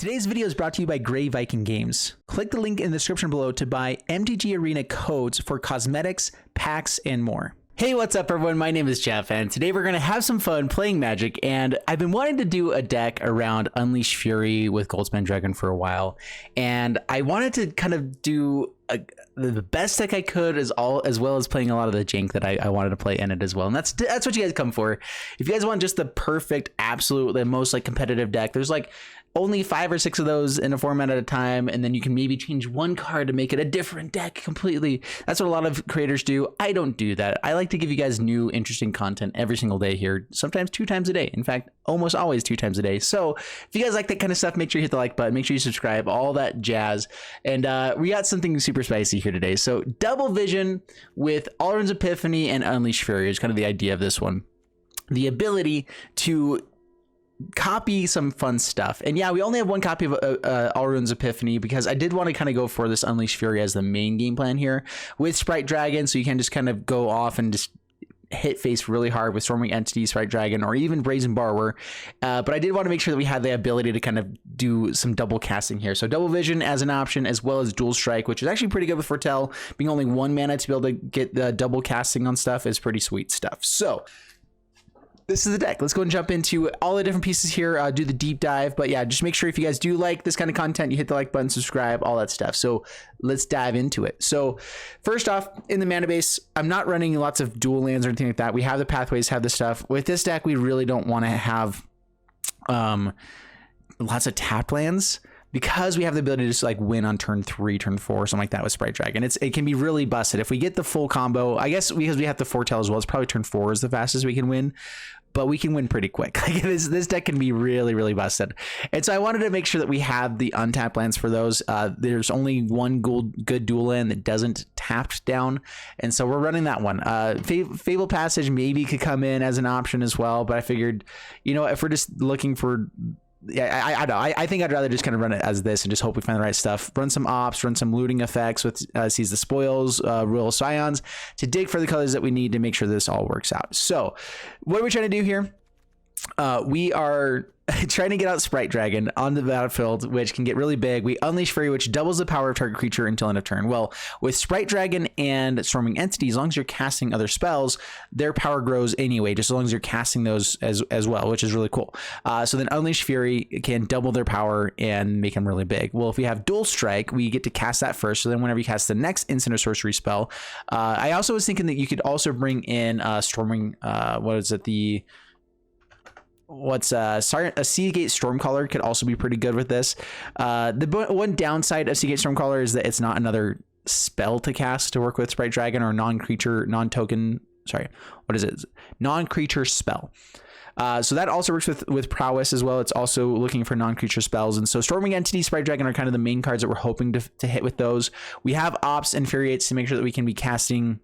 Today's video is brought to you by Grey Viking Games. Click the link in the description below to buy MTG Arena codes for cosmetics, packs, and more. Hey, what's up everyone? My name is Jeff, and today we're going to have some fun playing Magic, and I've been wanting to do a deck around Unleash Fury with Goldspan Dragon for a while, and I wanted to kind of do the best deck I could as well as playing a lot of the jank that I wanted to play in it as well. And that's what you guys come for. If you guys want just the perfect, absolute, the most like competitive deck, there's like only 5 or 6 of those in a format at a time, and then you can maybe change one card to make it a different deck completely. That's what a lot of creators do. I don't do that. I like to give you guys new, interesting content every single day here, sometimes 2 times a day. In fact, almost always 2 times a day. So if you guys like that kind of stuff, make sure you hit the like button, make sure you subscribe, all that jazz. And we got something super spicy here today. So double vision with Alrund's Epiphany and Unleash Fury is kind of the idea of this one. The ability to copy some fun stuff. And yeah, we only have one copy of Alrund's Epiphany because I did want to kind of go for this Unleash Fury as the main game plan here with Sprite Dragon, so you can just kind of go off and just hit face really hard with Storming Entity, Sprite Dragon, or even Brazen Borrower. But I did want to make sure that we had the ability to kind of do some double casting here. So double vision as an option, as well as dual strike, which is actually pretty good with Foretell. Being only 1 mana to be able to get the double casting on stuff is pretty sweet stuff. So this is the deck. Let's go and jump into all the different pieces here, do the deep dive. But yeah, just make sure if you guys do like this kind of content, you hit the like button, subscribe, all that stuff. So let's dive into it. So first off, in the mana base, I'm not running lots of dual lands or anything like that. We have the pathways, have the stuff. With this deck, we really don't want to have lots of tapped lands, because we have the ability to just like win on turn 3, turn 4, something like that with Sprite Dragon. It can be really busted if we get the full combo. I guess because we have the Foretell as well, it's probably turn 4 is the fastest we can win, but we can win pretty quick. Like this deck can be really, really busted. And so I wanted to make sure that we have the untapped lands for those. There's only one good dual land that doesn't tap down, and so we're running that one. Fable Passage maybe could come in as an option as well, but I figured, you know, if we're just looking for, yeah, I think I'd rather just kind of run it as this and just hope we find the right stuff. Run some ops, run some looting effects with Seize the Spoils, Royal Scions to dig for the colors that we need to make sure this all works out. So what are we trying to do here? We are trying to get out Sprite Dragon on the battlefield, which can get really big. We Unleash Fury, which doubles the power of target creature until end of turn. Well, with Sprite Dragon and Storming Entity, as long as you're casting other spells, their power grows anyway, just as long as you're casting those as well, which is really cool. So then Unleash Fury can double their power and make them really big. Well, if we have Dual Strike, we get to cast that first. So then whenever you cast the next instant or sorcery spell, I also was thinking that you could also bring in Storming, what is it, sorry, a Seagate Stormcaller could also be pretty good with this. The one downside of Seagate Stormcaller is that it's not another spell to cast to work with Sprite Dragon, or non-creature spell. So that also works with prowess as well. It's also looking for non-creature spells, and so Storming Entity, Sprite Dragon are kind of the main cards that we're hoping to hit with those. We have Ops, Infuriates to make sure that we can be casting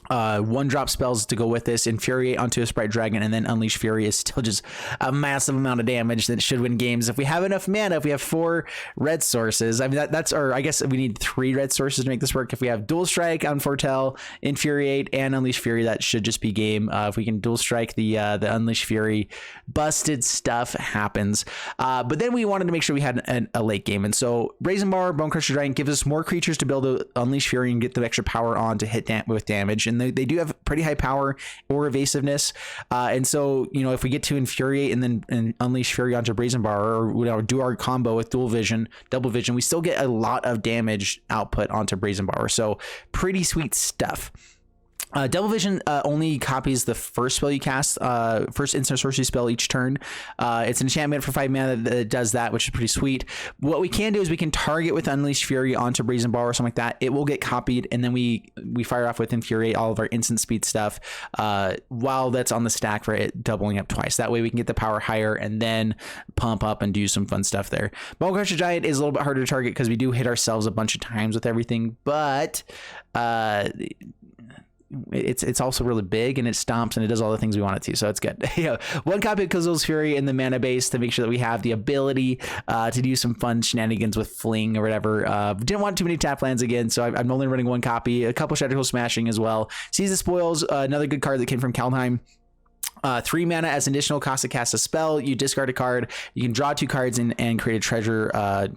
1-drop spells to go with this, Infuriate onto a Sprite Dragon, and then Unleash Fury is still just a massive amount of damage that should win games if we have enough mana. If we have 4 red sources, I mean or I guess we need 3 red sources to make this work. If we have Dual Strike on Foretell, Infuriate, and Unleash Fury, that should just be game. If we can Dual Strike the Unleash Fury, busted stuff happens. But then we wanted to make sure we had a late game, and so Brazen Borrower, Bonecrusher Giant gives us more creatures to build a Unleash Fury and get the extra power on to hit with damage. And they do have pretty high power or evasiveness, and so, you know, if we get to Infuriate and then Unleash Fury onto Brazen Borrower, or do our combo with double vision, we still get a lot of damage output onto Brazen Borrower. So pretty sweet stuff. Double Vision only copies the first spell you cast, first instant sorcery spell each turn. It's an enchantment for 5 mana that does that, which is pretty sweet. What we can do is we can target with Unleash Fury onto Brazen Bar or something like that. It will get copied, and then we fire off with Infuriate all of our instant speed stuff while that's on the stack for it doubling up twice. That way we can get the power higher and then pump up and do some fun stuff there. Bonecrusher Giant is a little bit harder to target because we do hit ourselves a bunch of times with everything, but it's also really big, and it stomps and it does all the things we want it to, so it's good. Yeah, one copy of Kozil's Fury in the mana base to make sure that we have the ability to do some fun shenanigans with Fling or whatever. Didn't want too many tap lands again, so I'm only running one copy. A couple Shadow Smashing as well. Seize the Spoils, another good card that came from Kaldheim. 3 mana as an additional cost to cast a spell. You discard a card. You can draw 2 cards and create a treasure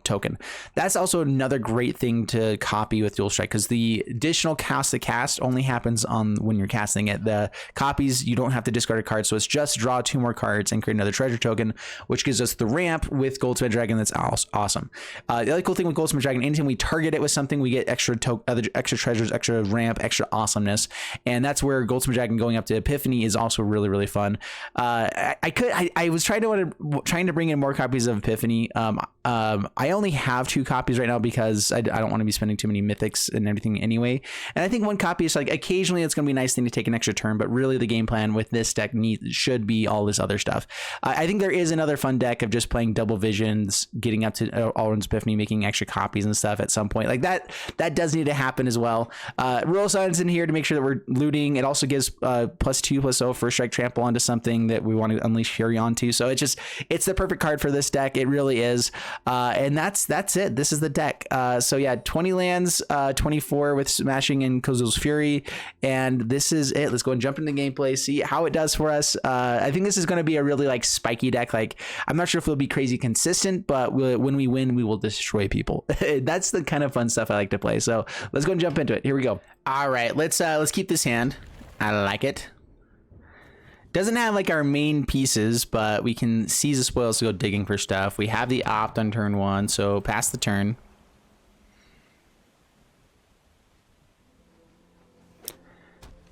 token. That's also another great thing to copy with Dual Strike, because the additional cost to cast only happens on when you're casting it. The copies, you don't have to discard a card, so it's just draw 2 more cards and create another treasure token, which gives us the ramp with Goldsmith Dragon. That's awesome. The other cool thing with Goldsmith Dragon, anytime we target it with something, we get extra treasures, extra ramp, extra awesomeness, and that's where Goldsmith Dragon going up to Epiphany is also really, really fun. I was trying to bring in more copies of Epiphany. I only have 2 copies right now because I don't want to be spending too many mythics and everything anyway. And I think 1 copy is like, occasionally it's going to be a nice thing to take an extra turn, but really the game plan with this deck should be all this other stuff. I think there is another fun deck of just playing double visions, getting up to Alrund's Epiphany, making extra copies and stuff at some point. Like that does need to happen as well. Royal Sun's in here to make sure that we're looting. It also gives +2/+0 first strike trample onto something that we want to unleash Fury onto. So it's the perfect card for this deck. It really is. And that's it. This is the deck. So yeah, 20 lands, 24 with Smashing and Kozil's Fury. And this is it. Let's go and jump into gameplay, see how it does for us. I think this is going to be a really like spiky deck. Like, I'm not sure if it'll be crazy consistent, but when we win, we will destroy people. That's the kind of fun stuff I like to play. So let's go and jump into it. Here we go. All right, let's keep this hand. I like it. Doesn't have like our main pieces, but we can seize the spoils to go digging for stuff. We have the opt on turn 1, so pass the turn.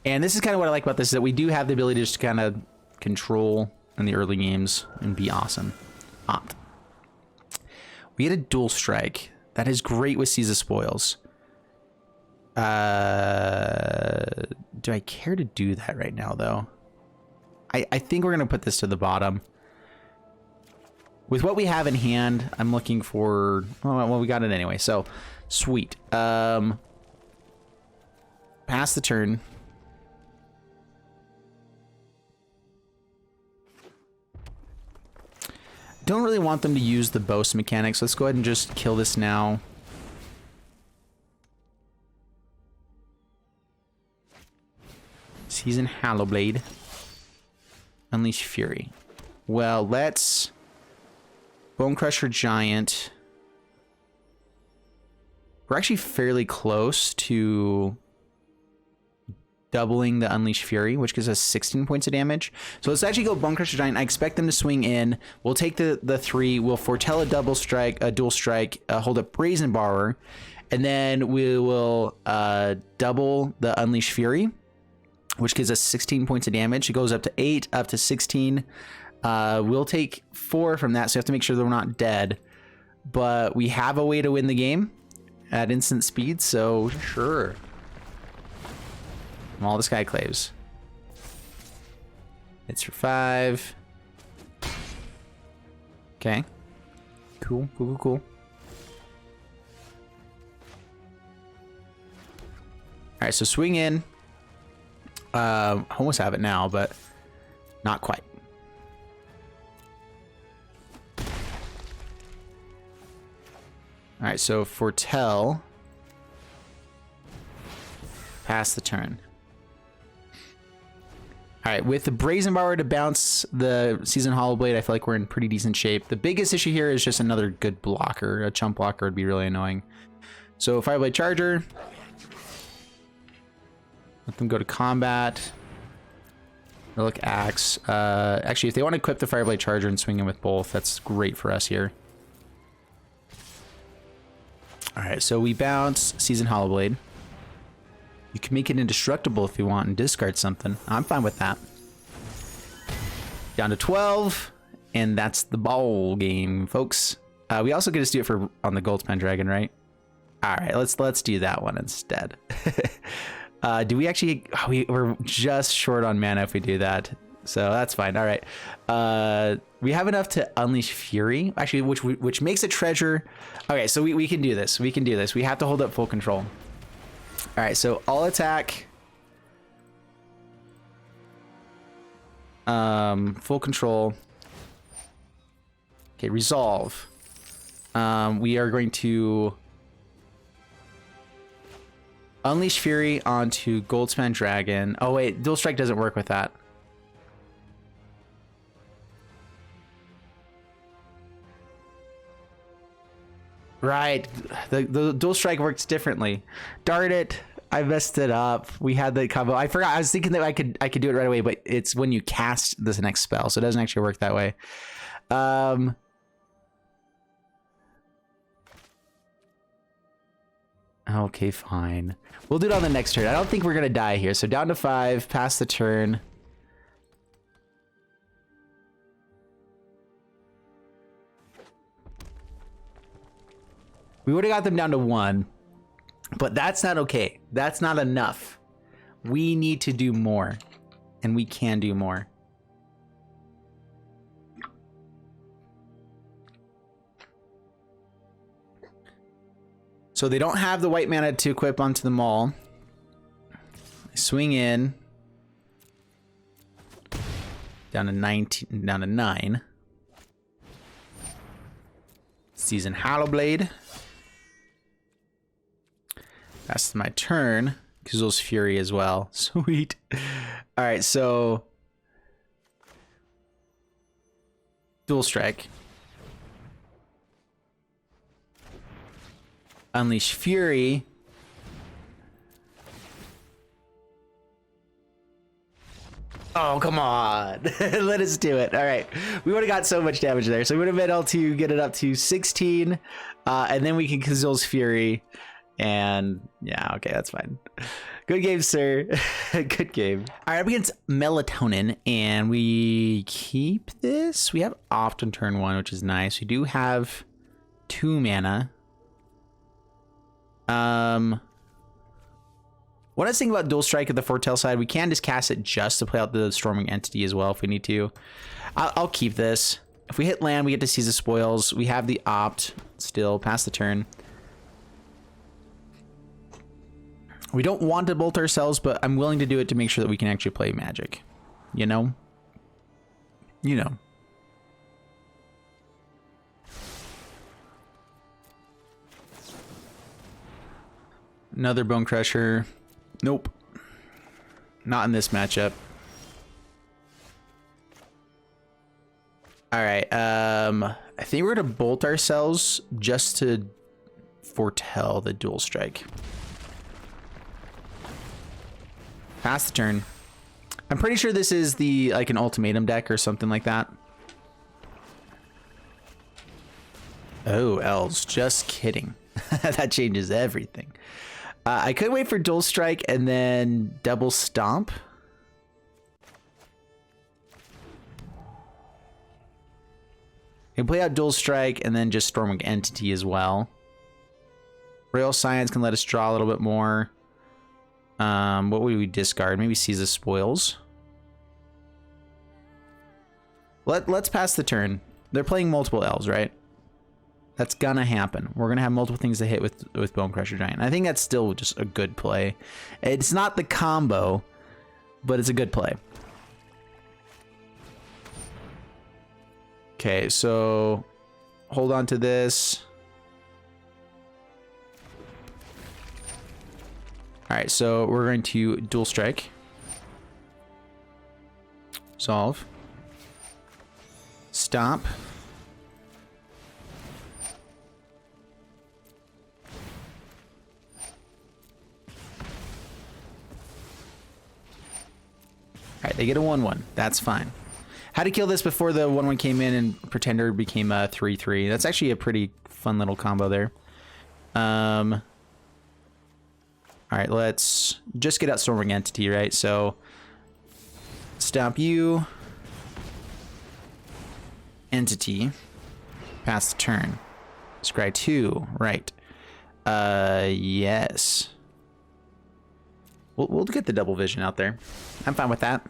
And this is kind of what I like about this, is that we do have the ability to just kind of control in the early games and be awesome. Opt. We get a dual strike. That is great with seize the spoils. Do I care to do that right now, though? I think we're going to put this to the bottom. With what we have in hand, I'm looking for... Oh, well, we got it anyway, so sweet. Pass the turn. Don't really want them to use the boast mechanics. Let's go ahead and just kill this now. Season HANLDE. Unleash Fury. Well, let's Bone Crusher Giant. We're actually fairly close to doubling the Unleash Fury, which gives us 16 points of damage. So let's actually go Bone Crusher Giant. I expect them to swing in. We'll take the 3. We'll foretell a double strike, a dual strike, hold up Brazen Borrower, and then we will double the Unleash Fury, which gives us 16 points of damage. It goes up to 8, up to 16. We'll take 4 from that, so we have to make sure that we're not dead. But we have a way to win the game at instant speed, so sure. All the Skyclaves. It's for 5. Okay. Cool. All right, so swing in. Almost have it now, but not quite. All right, so foretell. Pass the turn. All right, with the Brazen Borrower to bounce the Season Hollowblade, I feel like we're in pretty decent shape. The biggest issue here is just another good blocker. A chump blocker would be really annoying. So Fireblade Charger. Let them go to combat. Relic Axe. Actually, if they want to equip the Fireblade Charger and swing in with both, that's great for us here. All right, so we bounce Season Hollowblade. You can make it indestructible if you want and discard something. I'm fine with that. Down to 12, and that's the ball game, folks. We also get to do it for on the Goldsmith Dragon, right? All right, let's do that one instead. Do we actually... Oh, we're just short on mana if we do that. So that's fine. All right. We have enough to unleash Fury, actually, which makes a treasure. Okay, so we can do this. We can do this. We have to hold up full control. All right, so all attack. Full control. Okay, resolve. We are going to unleash Fury onto Goldspan Dragon. Oh wait, dual strike doesn't work with that. Right. The dual strike works differently. Darn it. I messed it up. We had the combo. I forgot. I was thinking that I could do it right away, but it's when you cast this next spell, so it doesn't actually work that way. Okay, fine. We'll do it on the next turn. I don't think we're gonna die here. So down to 5, pass the turn. We would have got them down to 1, but that's not okay. That's not enough. We need to do more, and we can do more. So they don't have the white mana to equip onto the Maul. Swing in. Down to 19, down to 9. Season HANLDE. That's my turn. Emisizzle's Fury as well. Sweet. All right, so dual strike. Unleash Fury. Oh, come on. Let us do it. All right. We would have got so much damage there. So we would have been able to get it up to 16. And then we can Emisizzle's Fury. And yeah, okay, that's fine. Good game, sir. Good game. All right, up against Melatonin. And we keep this. We have Opt on turn 1, which is nice. We do have 2 mana. What I was thinking about dual strike at the Foretell side, we can just cast it just to play out the Storming Entity as well if we need to. I'll keep this. If we hit land, we get to seize the spoils. We have the Opt still, pass the turn. We don't want to bolt ourselves, but I'm willing to do it to make sure that we can actually play Magic. You know? You know. Another Bone Crusher. Nope. Not in this matchup. All right. I think we're going to bolt ourselves just to foretell the dual strike. Pass the turn. I'm pretty sure this is the like an ultimatum deck or something like that. Oh, elves. Just kidding. That changes everything. I could wait for dual strike and then double stomp. You can play out dual strike and then just Storming Entity as well. Rail Science can let us draw a little bit more. What would we discard? Maybe Seize the Spoils. Let's pass the turn. They're playing multiple elves, right? That's gonna happen. We're gonna have multiple things to hit with Bone Crusher Giant. I think that's still just a good play. It's not the combo, but it's a good play. Okay, so hold on to this. All right, so we're going to dual strike. Solve. Stomp. All right, they get a 1/1. That's fine. Had to kill this before the 1/1 came in and Pretender became a 3/3. That's actually a pretty fun little combo there. All right, let's just get out Storming Entity, right? So stomp you. Entity. Pass the turn. Scry 2, right. Yes. We'll get the double vision out there. I'm fine with that.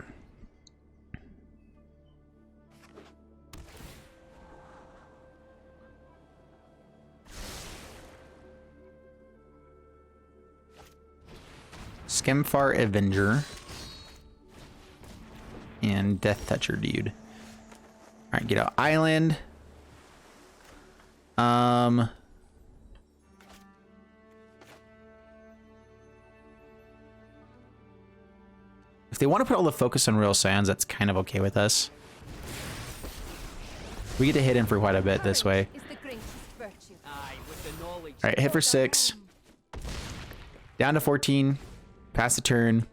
Skemfar Avenger. And Death Toucher dude. Alright, get out Island. If they want to put all the focus on Real Scions, that's kind of okay with us. We get to hit him for quite a bit this way. All right, hit for 6. Down to 14. Pass the turn.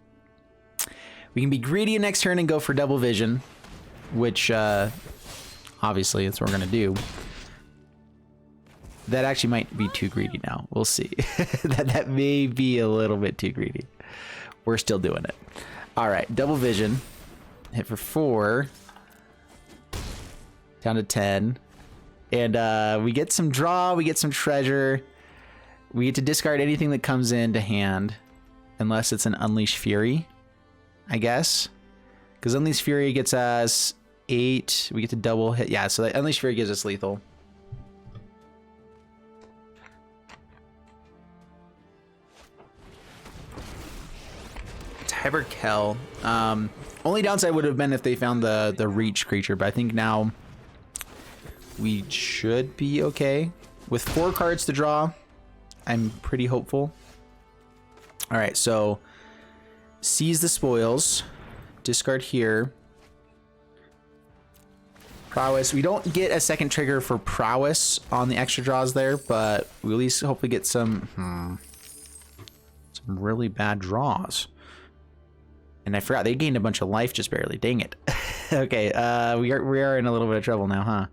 We can be greedy next turn and go for double vision, which obviously that's what we're gonna do. That actually might be too greedy now. We'll see. that may be a little bit too greedy. We're still doing it. All right, double vision. Hit for 4. Down to 10. And we get some draw, we get some treasure. We get to discard anything that comes into hand. Unless it's an Unleash Fury, I guess. Because Unleash Fury gets us 8. We get to double hit. Yeah, so Unleash Fury gives us lethal. Tyberkel. Only downside would have been if they found the reach creature, but I think now we should be okay. With 4 cards to draw, I'm pretty hopeful. All right, so seize the spoils, discard here. Prowess. We don't get a second trigger for prowess on the extra draws there, but we at least hopefully get some really bad draws. And I forgot they gained a bunch of life just barely. Dang it. Okay, we are in a little bit of trouble now, huh?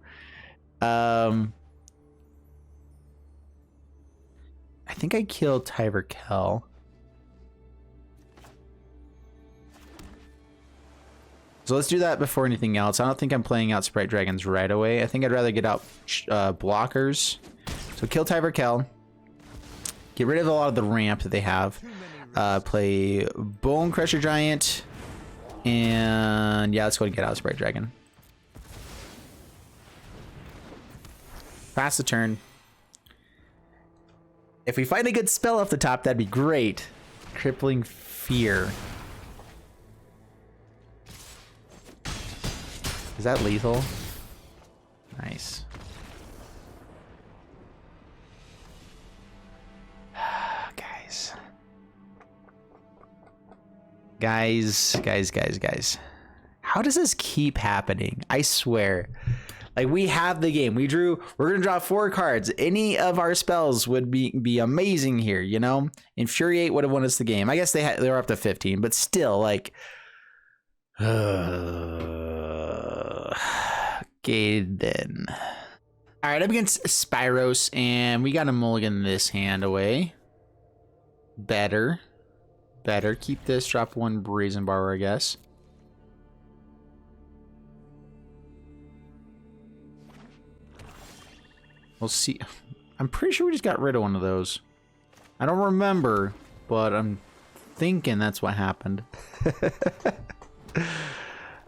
I think I killed Tyberkel. So let's do that before anything else. I don't think I'm playing out Sprite Dragons right away. I think I'd rather get out blockers. So kill Tyberkel. Get rid of a lot of the ramp that they have. Play Bone Crusher Giant. And yeah, let's go and get out Sprite Dragon. Pass the turn. If we find a good spell off the top, that'd be great. Crippling Fear. Is that lethal? Nice. Guys. How does this keep happening? I swear. Like, we have the game. We're gonna draw 4 cards. Any of our spells would be amazing here, you know? Infuriate would have won us the game. I guess they were up to 15, but still, like, okay then. All right, up against Spyros, and we got to mulligan this hand away. Better. Keep this. Drop 1 Brazen Borrower, I guess. We'll see. I'm pretty sure we just got rid of one of those. I don't remember, but I'm thinking that's what happened.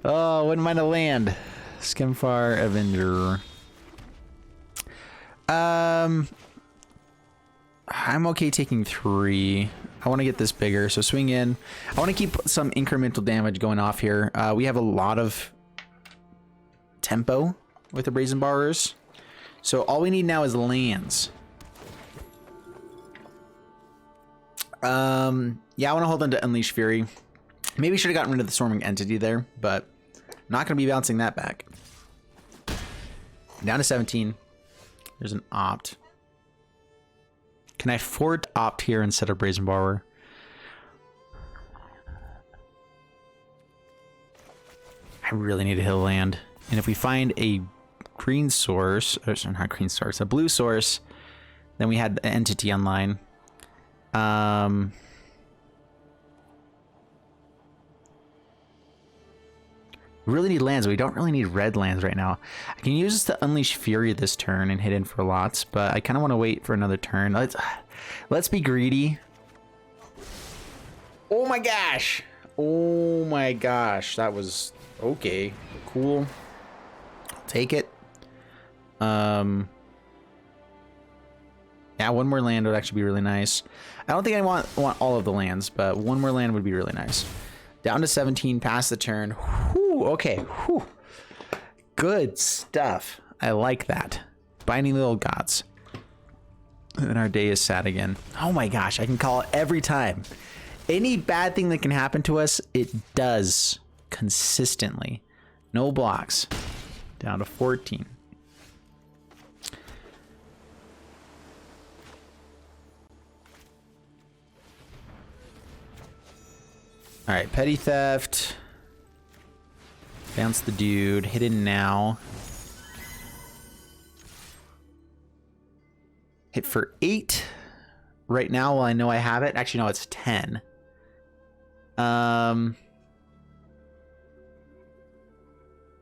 Oh, wouldn't mind a land. Skimfar Avenger. I'm okay taking 3. I want to get this bigger, so swing in. I want to keep some incremental damage going off here. We have a lot of tempo with the Brazen Borrowers. So all we need now is lands. Yeah, I want to hold on to Unleash Fury. Maybe should have gotten rid of the Storming Entity there, but not going to be bouncing that back. Down to 17. There's an opt. Can I afford to opt here instead of Brazen Borrower? I really need to hit a land. And if we find a green source, or not green source, a blue source, then we had the entity online. We really need lands. We don't really need red lands right now. I can use this to Unleash Fury this turn and hit in for lots, but I kind of want to wait for another turn. Let's be greedy. Oh my gosh. Oh my gosh. That was okay. Cool. I'll take it. Yeah, 1 more land would actually be really nice. I don't think I want all of the lands, but 1 more land would be really nice. Down to 17, pass the turn. Whew, okay. Whew. Good stuff. I like that. Binding the Old Gods. And our day is sad again. Oh my gosh, I can call it every time. Any bad thing that can happen to us, it does consistently. No blocks. Down to 14. All right, petty theft. Bounce the dude. Hidden now. Hit for 8. Right now, while I know I have it. Actually, no, it's 10.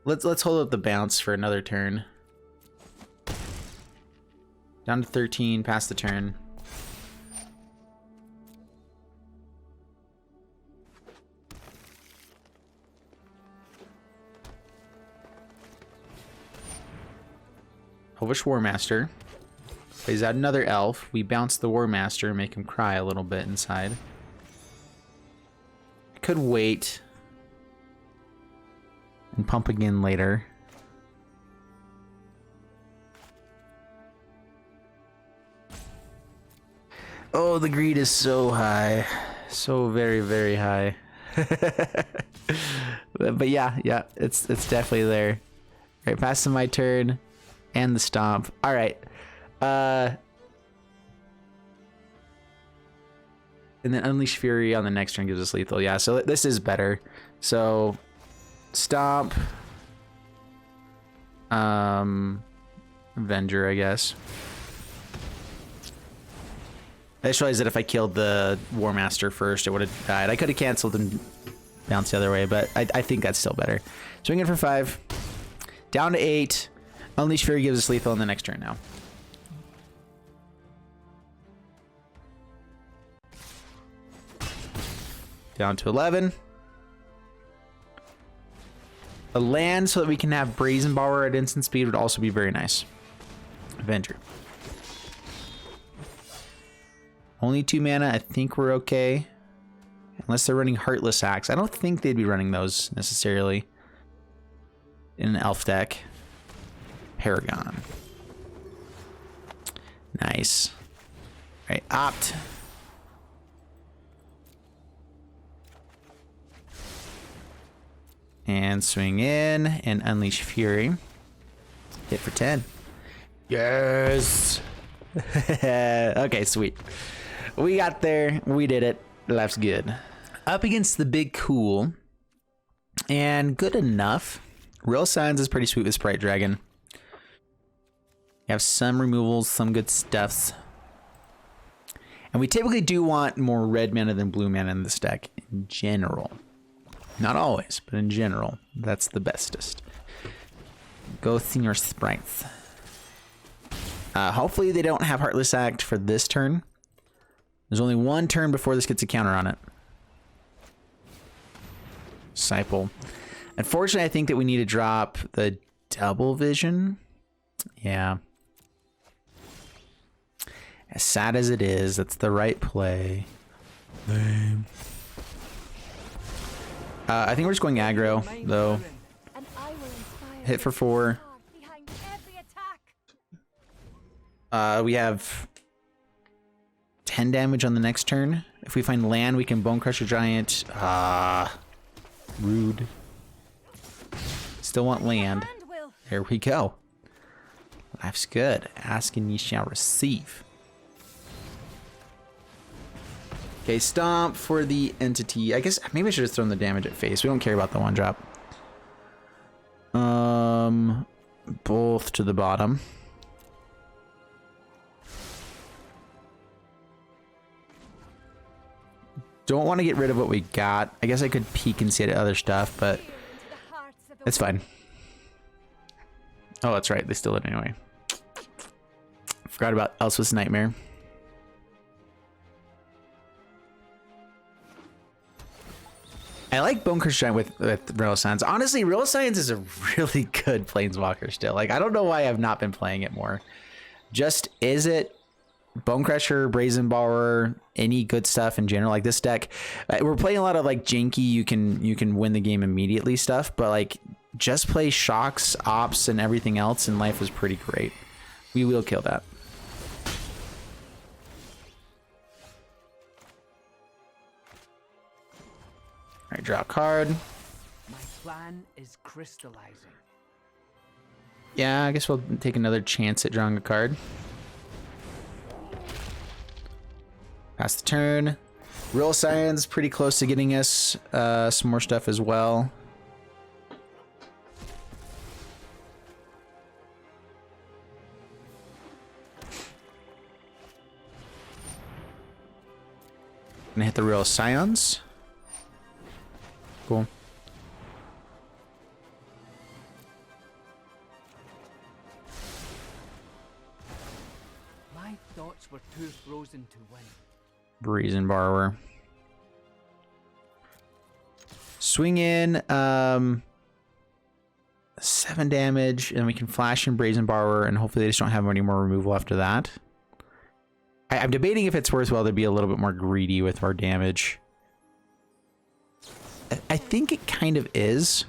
Let's hold up the bounce for another turn. Down to 13, pass the turn. Elvish War Master. Plays out another elf. We bounce the War Master, make him cry a little bit inside. I could wait and pump again later. Oh, the greed is so high. So very, very high. But yeah, it's definitely there. All right, passing my turn and the stomp. All right. And then Unleash Fury on the next turn gives us lethal. Yeah, so this is better. So stomp. Avenger, I guess. I just realized that if I killed the War Master first, it would have died. I could have canceled and bounced the other way, but I think that's still better. Swing in for 5. Down to 8. Unleash Fury gives us lethal on the next turn now. Down to 11. A land so that we can have Brazen Borrower at instant speed would also be very nice. Avenger. Only 2 mana. I think we're okay. Unless they're running Heartless Axe. I don't think they'd be running those necessarily in an elf deck. Paragon. Nice. All right, opt. And swing in and Unleash Fury. Hit for 10. Yes. Okay, sweet. We got there. We did it. Life's good. Up against the big cool. And good enough. Real Signs is pretty sweet with Sprite Dragon. You have some removals, some good stuffs. And we typically do want more red mana than blue mana in this deck in general. Not always, but in general, that's the bestest. Go Senior Sprites. Hopefully they don't have Heartless Act for this turn. There's only 1 turn before this gets a counter on it. Disciple. Unfortunately, I think that we need to drop the double vision. Yeah. As sad as it is, that's the right play. Lame. I think we're just going aggro, though. Hit for 4. We have 10 damage on the next turn. If we find land, we can Bone Crusher Giant. Rude. Still want land. There we go. Life's good. Ask and ye shall receive. Okay, stomp for the entity. I guess maybe I should have thrown the damage at face. We don't care about the 1-drop. Both to the bottom. Don't want to get rid of what we got. I guess I could peek and see at other stuff, but it's fine. Oh, that's right. They still did anyway. Forgot about Elspeth's Nightmare. I like Bone Crusher Giant with Real Science. Honestly, Real Science is a really good Planeswalker still. Like, I don't know why I've not been playing it more. Just, is it Bone Crusher, Brazen Borrower, any good stuff in general? Like this deck, we're playing a lot of like janky, you can win the game immediately stuff, but like just play shocks, ops, and everything else, and life is pretty great. We will kill that. All right, draw a card. My plan is crystallizing. Yeah, I guess we'll take another chance at drawing a card. Pass the turn. Real Science pretty close to getting us some more stuff as well. Gonna hit the Real Scions. Cool. My thoughts were too frozen to win. Brazen Borrower. Swing in 7 damage, and we can flash in Brazen Borrower, and hopefully they just don't have any more removal after that. I'm debating if it's worthwhile to be a little bit more greedy with our damage. I think it kind of is.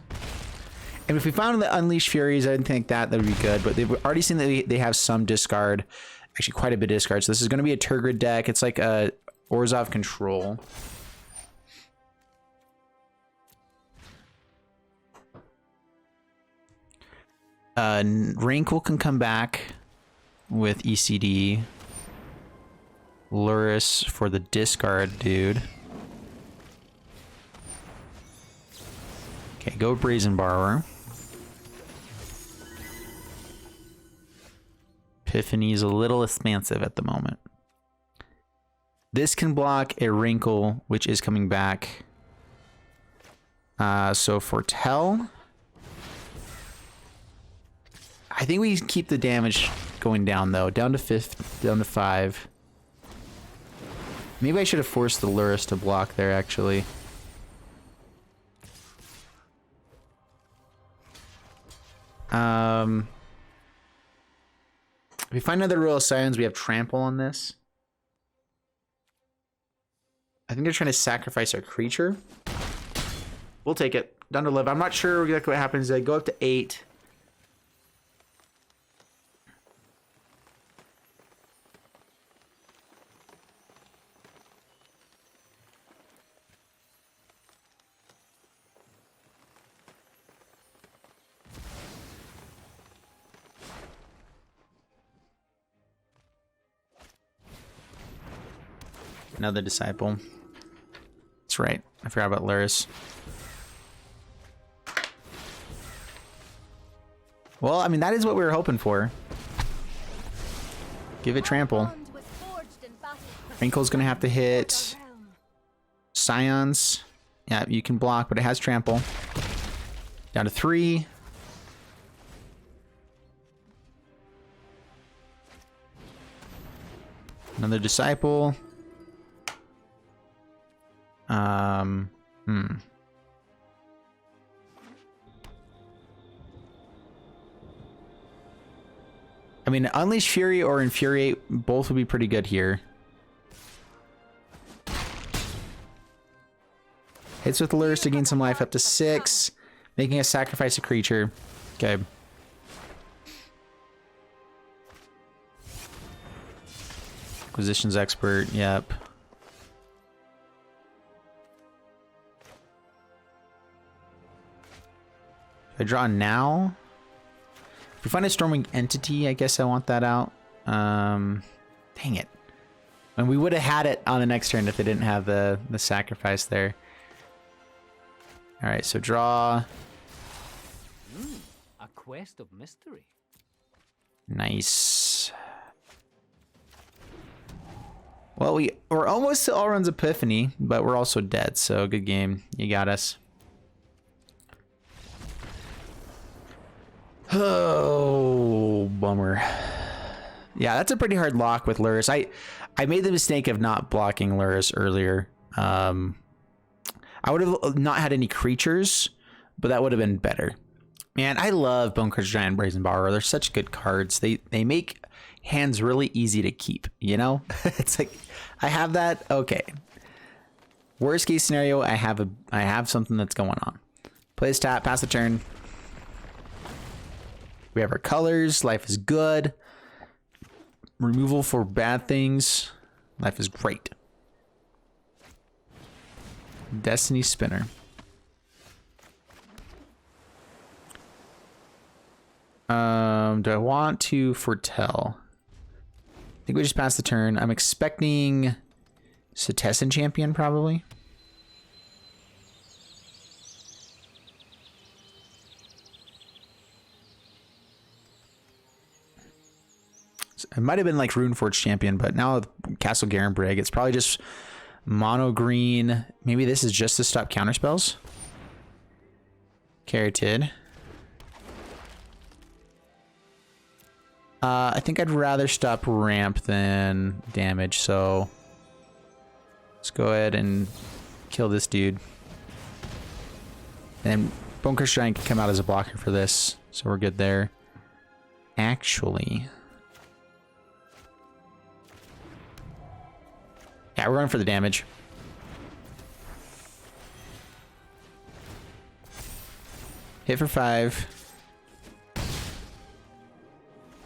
And if we found the Unleashed Furies, I didn't think that would be good, but they've already seen that they have some discard. Actually, quite a bit of discard. So this is going to be a Turgid deck. It's like a Orzhov control. Rankle can come back with ECD. Luris for the discard, dude. Okay, go Brazen Borrower. Epiphany's a little expansive at the moment. This can block a Wrinkle, which is coming back. So Foretell. I think we keep the damage going down though. Down to 5. Maybe I should have forced the Luris to block there actually. If we find another Royal Scions, we have Trample on this. I think they're trying to sacrifice our creature. We'll take it. Down to 11. I'm not sure exactly what happens. They go up to 8. Another Disciple. That's right. I forgot about Luris. Well, I mean, that is what we were hoping for. Give it Trample. Wrinkle's gonna have to hit Scions. Yeah, you can block, but it has Trample. Down to 3. Another Disciple. I mean, Unleash Fury or Infuriate, both would be pretty good here. Hits with Luris to gain some life up to 6, making us sacrifice a creature. Okay. Acquisitions Expert, yep. I draw now. If we find a Storming Entity, I guess I want that out. Dang it. And we would have had it on the next turn if they didn't have the sacrifice there. Alright, so draw. A quest of mystery. Nice. Well, we're almost to Alrund's Epiphany, but we're also dead, so good game. You got us. Oh, bummer. Yeah, that's a pretty hard lock with Luris. I made the mistake of not blocking Luris earlier. I would have not had any creatures, but that would have been better. Man, I love Bonecrusher Giant and Brazen Borrower. They're such good cards. They make hands really easy to keep, you know? It's like, I have that, okay. Worst case scenario, I have something that's going on. Play this tap, pass the turn. We have our colors. Life is good. Removal for bad things. Life is great. Destiny Spinner. Do I want to foretell? I think we just passed the turn. I'm expecting Cetessan champion, probably. It might have been like Runeforge champion, but now with Castle Garenbrig, it's probably just mono green. Maybe this is just to stop counter spells. Carotid. I think I'd rather stop ramp than damage, so let's go ahead and kill this dude. And Bonker Shrine can come out as a blocker for this, so we're good there. Actually, yeah, we're going for the damage. Hit for 5.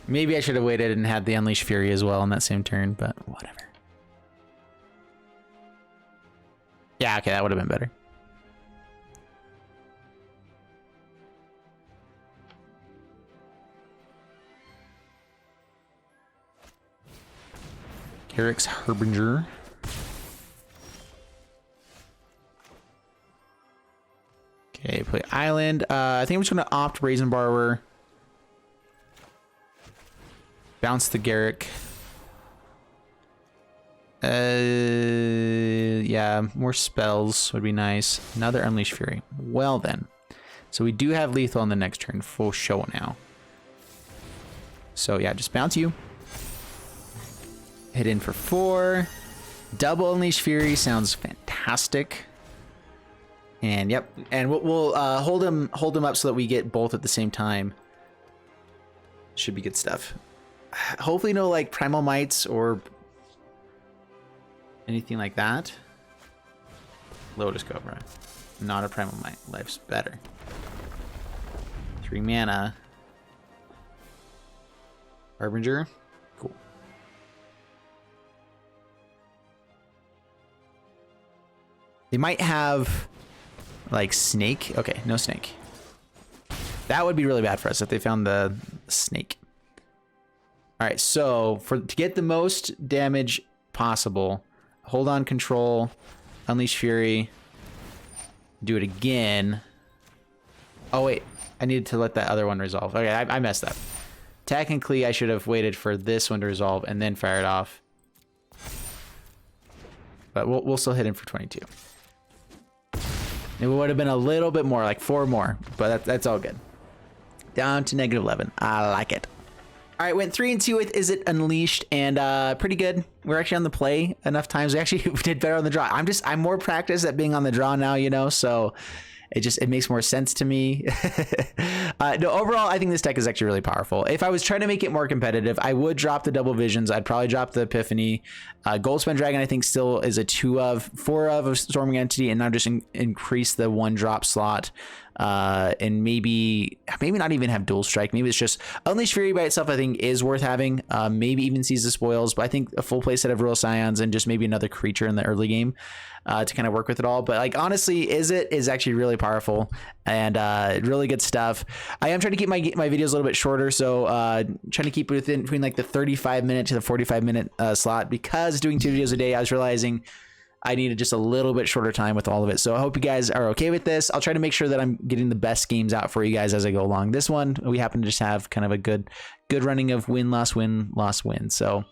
Maybe I should have waited and had the Unleash Fury as well in that same turn, but whatever. Yeah, okay, that would have been better. Eric's Harbinger. Okay, play Island. I think I'm just going to opt Brazen Borrower. Bounce the Garrick. Yeah, more spells would be nice. Another Unleash Fury. Well then. So we do have lethal on the next turn. Full show now. So yeah, just bounce you. Hit in for 4. Double Unleash Fury sounds fantastic. And yep, and we'll hold him up so that we get both at the same time. Should be good stuff. Hopefully no like Primal Mites or anything like that. Lotus Cobra. Not a Primal Mite. Life's better. 3 mana. Harbinger. Cool. They might have like snake. Okay, no snake. That would be really bad for us if they found the snake. All right, so to get the most damage possible, hold on control, Unleash Fury, do it again. Oh wait, I needed to let that other one resolve. Okay, I messed up. Technically, I should have waited for this one to resolve and then fire it off. But we'll still hit him for 22. It would have been a little bit more, like 4 more, but that's all good. Down to -11. I like it. All right, went 3 and 2 with Is It Unleashed, and pretty good. We're actually on the play enough times. We actually did better on the draw. I'm more practiced at being on the draw now, you know, so it makes more sense to me. No, overall, I think this deck is actually really powerful. If I was trying to make it more competitive, I would drop the double visions. I'd probably drop the Epiphany. Goldspun Dragon, I think, still is a 2 of, 4 of Storming Entity, and now just increase the 1 drop slot. And maybe not even have dual strike. Maybe it's just Unleash Fury by itself, I think, is worth having. Maybe even Seize the Spoils, but I think a full play set of Royal Scions and just maybe another creature in the early game to kind of work with it all. But like, honestly, is actually really powerful and really good stuff. I am trying to keep my videos a little bit shorter, so trying to keep it between like the 35-minute to the 45-minute slot, because doing 2 videos a day, I was realizing I needed just a little bit shorter time with all of it. So I hope you guys are okay with this. I'll try to make sure that I'm getting the best games out for you guys as I go along. This one, we happen to just have kind of a good running of win, loss, win, loss, win. So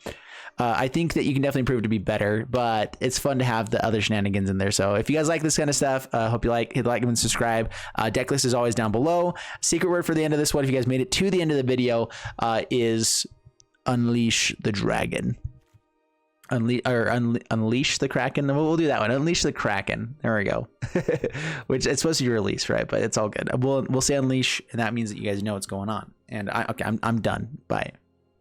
I think that you can definitely improve to be better, but it's fun to have the other shenanigans in there. So if you guys like this kind of stuff, hope you hit like and subscribe. Deck list is always down below. Secret word for the end of this one, if you guys made it to the end of the video, is Unleash the Dragon. Unleash the Kraken. We'll do that one. Unleash the Kraken. There we go. Which it's supposed to be release, right? But it's all good. We'll say unleash, and that means that you guys know what's going on. And I'm done. Bye.